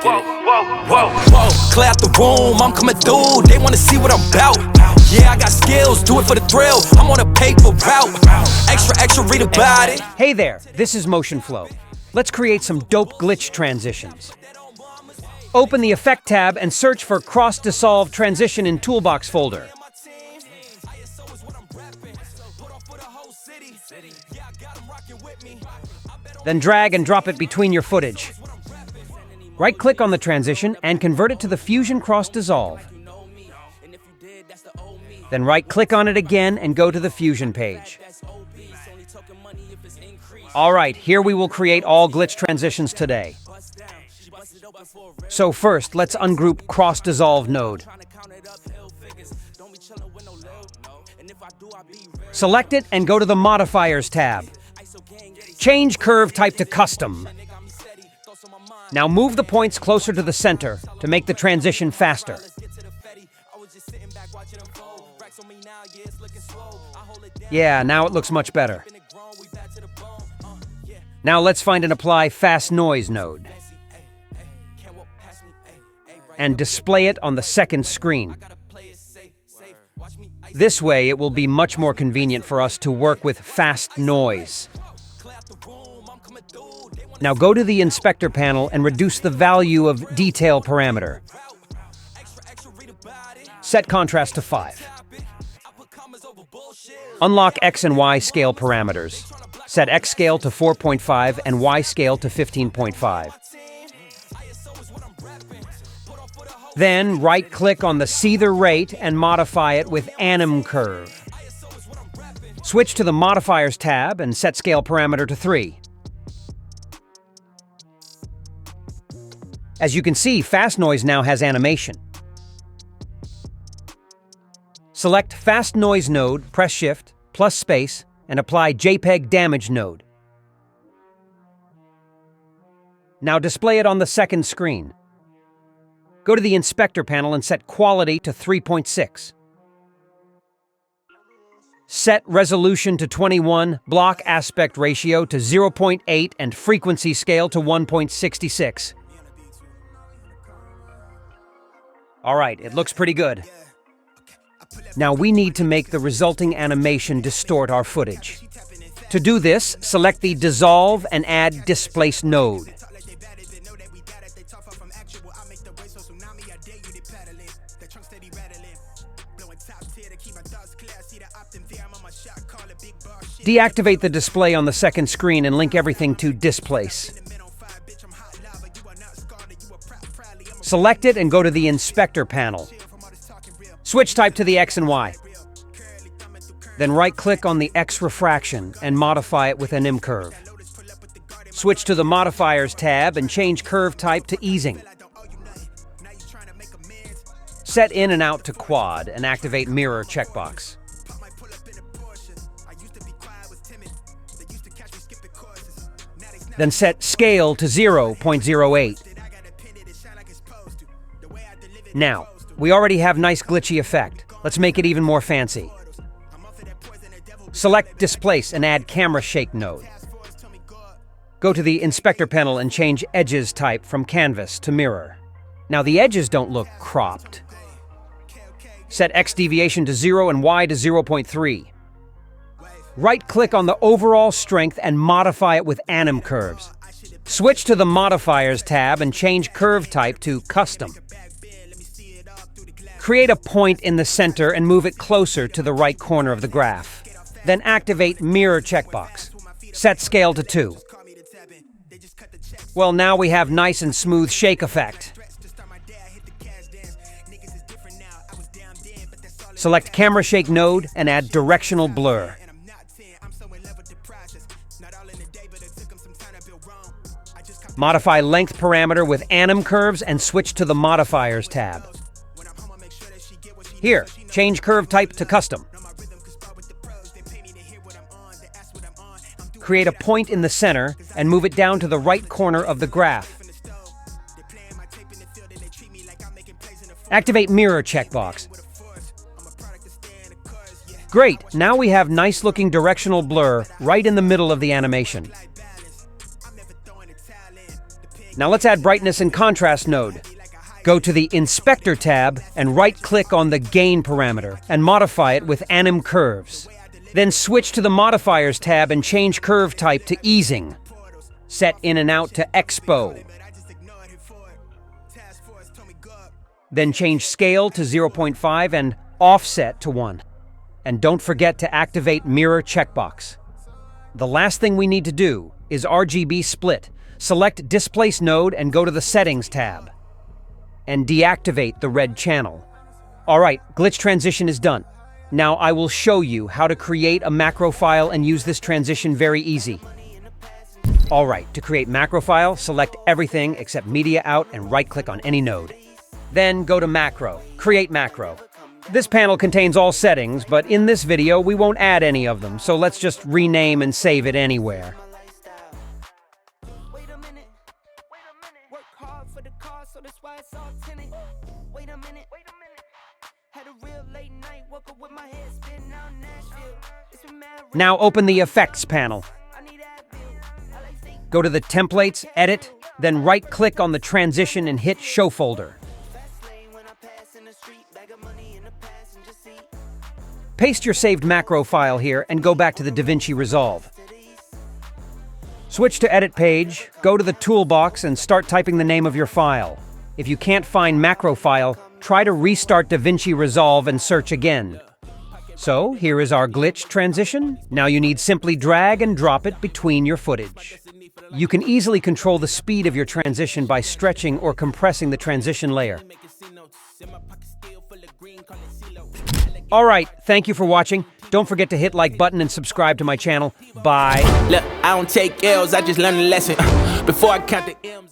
get it. Whoa, clear out the room, I'm coming through, they wanna see what I'm about. Yeah, I got skills, do it for the thrill, I'm on a paper route. Extra, read about it. Hey there, this is Motion Flow. Let's create some dope glitch transitions. Open the Effect tab and search for Cross Dissolve Transition in Toolbox folder. Then drag and drop it between your footage. Right-click on the transition and convert it to the Fusion Cross Dissolve. Then right-click on it again and go to the Fusion page. All right, here we will create all glitch transitions today. So first, let's ungroup Cross Dissolve node. Select it and go to the Modifiers tab. Change curve type to Custom. Now move the points closer to the center to make the transition faster. Yeah, now it looks much better. Now let's find and apply Fast Noise node and display it on the second screen. This way, it will be much more convenient for us to work with fast noise. Now go to the Inspector panel and reduce the value of Detail parameter. Set contrast to 5. Unlock X and Y scale parameters. Set X scale to 4.5 and Y scale to 15.5. Then right-click on the Seether rate and modify it with Anim Curve. Switch to the Modifiers tab and set scale parameter to 3. As you can see, Fast Noise now has animation. Select Fast Noise node, press Shift, plus space, and apply JPEG Damage node. Now display it on the second screen. Go to the Inspector panel and set Quality to 3.6. Set Resolution to 21, Block Aspect Ratio to 0.8, and Frequency Scale to 1.66. All right, it looks pretty good. Now we need to make the resulting animation distort our footage. To do this, select the Dissolve and add Displace node. Deactivate the display on the second screen and link everything to Displace. Select it and go to the Inspector panel. Switch type to the X and Y. Then right-click on the X refraction and modify it with an Anim Curve. Switch to the Modifiers tab and change curve type to Easing. Set In and Out to Quad and activate Mirror checkbox. Then set Scale to 0.08. Now, we already have nice glitchy effect. Let's make it even more fancy. Select Displace and add Camera Shake node. Go to the Inspector panel and change Edges type from Canvas to Mirror. Now the edges don't look cropped. Set X deviation to 0 and Y to 0.3. Right-click on the overall strength and modify it with Anim Curves. Switch to the Modifiers tab and change curve type to Custom. Create a point in the center and move it closer to the right corner of the graph. Then activate Mirror checkbox. Set Scale to 2. Well, now we have nice and smooth shake effect. Select Camera Shake node and add Directional Blur. Modify Length parameter with Anim Curves and switch to the Modifiers tab. Here, change curve type to Custom. Create a point in the center and move it down to the right corner of the graph. Activate Mirror checkbox. Great, now we have nice looking directional blur right in the middle of the animation. Now let's add brightness and contrast node. Go to the Inspector tab and right-click on the Gain parameter and modify it with Anim Curves. Then switch to the Modifiers tab and change curve type to Easing. Set In and Out to Expo. Then change Scale to 0.5 and Offset to 1. And don't forget to activate Mirror checkbox. The last thing we need to do is RGB Split. Select Displace Node and go to the Settings tab. And deactivate the red channel. Alright, glitch transition is done. Now I will show you how to create a macro file and use this transition very easy. Alright, to create macro file, select everything except Media Out and right-click on any node. Then go to Macro, Create Macro. This panel contains all settings, but in this video we won't add any of them, so let's just rename and save it anywhere. Now open the Effects panel. Go to the Templates, Edit, then right-click on the transition and hit Show Folder. Paste your saved macro file here and go back to the Davinci Resolve. Switch to Edit page, go to the toolbox and start typing the name of your file. If you can't find macro file, try to restart Davinci Resolve and search again. So, here is our glitch transition. Now you need simply drag and drop it between your footage. You can easily control the speed of your transition by stretching or compressing the transition layer. Alright, thank you for watching. Don't forget to hit like button and subscribe to my channel. Bye. Look, I don't take L's, I just learned a lesson. Before I count the M's.